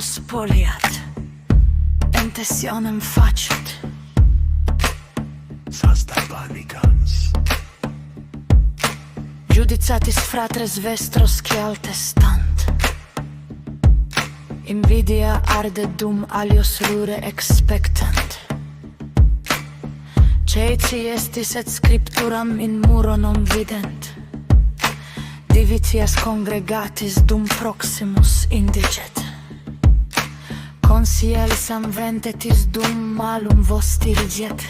spoliat Intencionem facet Sastabanicans Judicatis fratres vestros cialte stant Invidia arde dum alios rure expectant Ceici estis et scripturam in muro non vident Divitias congregatis dum proximus indigit Consielis ventetis dum malum vos diriget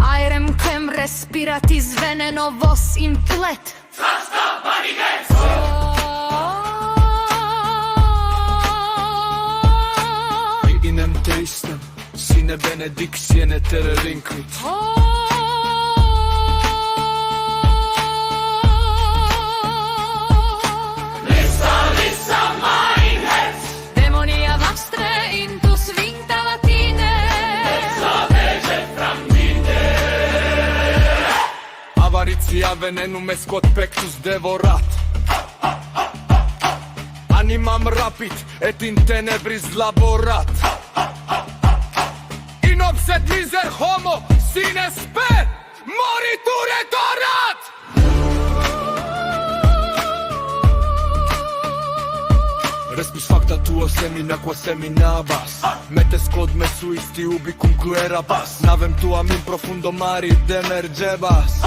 Aerem quem respiratis veneno vos implet Sastabanicans Inem teistem sine benedictione terre linquit Avaritia venenum est quod pectus devorat Animam rapit et in tenebris laborat In obset miser homo sine sper moriture dorat Respis facta tuo semina qua seminabas Metes quod me suisti ubi cum querabas Navem tuam in profundo mari demergebas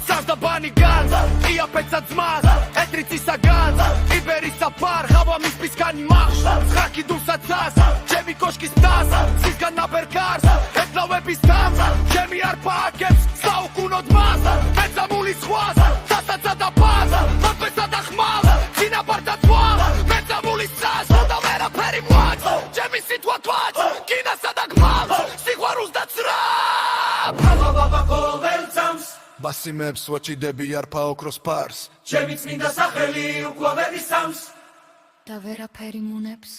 Sastabanicans, ia pezat zmas Etricis agans, iberis apar Hava mis piscani marș, schaki dum sațas Cemi coșchi stas, sisgan nabercars Et lauebis tams, cemi arpa akeps Stau cu nodmas, meța mulis huas Tasta țada paz, mat pesada hmal Țina partea toal, meța mulis sas Ruda vera perimuac, cemi situatuac China sada gmal, siguarus da țrap Hava baba kovelțams Basimebs ვაჭიდები არფა ოქროს ფარს ჩემი წმინდა სახელი უკვავერის სამს და ვერაფერი მუნებს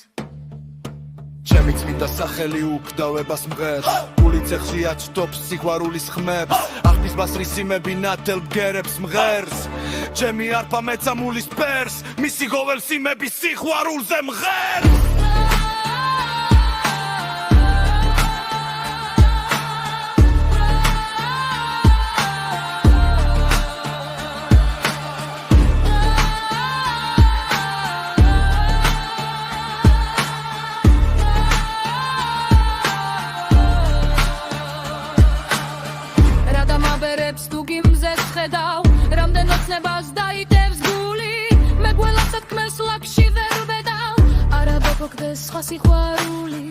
ჩემი წმინდა სახელი უკდავებას მღერს გული ცეხში აჩდობს სიყვარულის ხმებს აღთის მასრისიმები ნათელ ბგერებს მღერს ჩემი არფა მეცამულის პერს მისი გოველსიმები სიყვარულზე მღერს რამდენ ოცნებას დაიდევს გული მე გველაცად ქმეს ლაკში ვერ ვედავ არა დაფოქდეს სხვა სიყვარული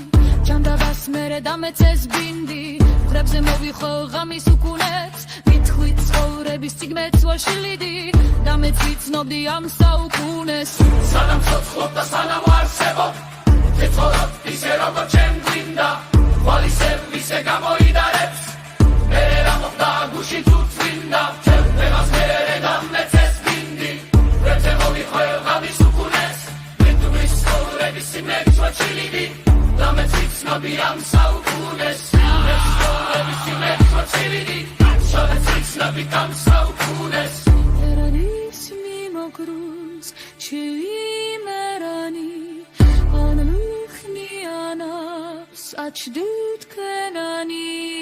ჯანდაბას მერე დამეცეს ბინდი ხრებზე მოვიხო ღამის უკუნებს მithwit ცხოვრების ციგნებს ვაშლიდი და მეც ვიცნობდი ამ საუკუნეს სანამ ცოცხლობ და სანამ არსებობ ვეცხოვრობ ისე როგორ ჩემ გვინდა ხვალისებ ისე გამოიდარებს მერე რა მოხდა გუში თუ წვინდა ჩემს მერე დამეცეს ბინდი ხრებზე მოვიხო ღამის უკუნეს მithwit ცხოვრების ციგნებს ვაშლიდი და მეც ვიცნობდი ამ საუკუნეს ცხოვრების ციგნებს ვაშლიდი შოდეც ვიცნობდი ამ საუკუნეს ერანის მიმოგრუნს ჩიმერანი ანმიხნიანას აჩდით კენანი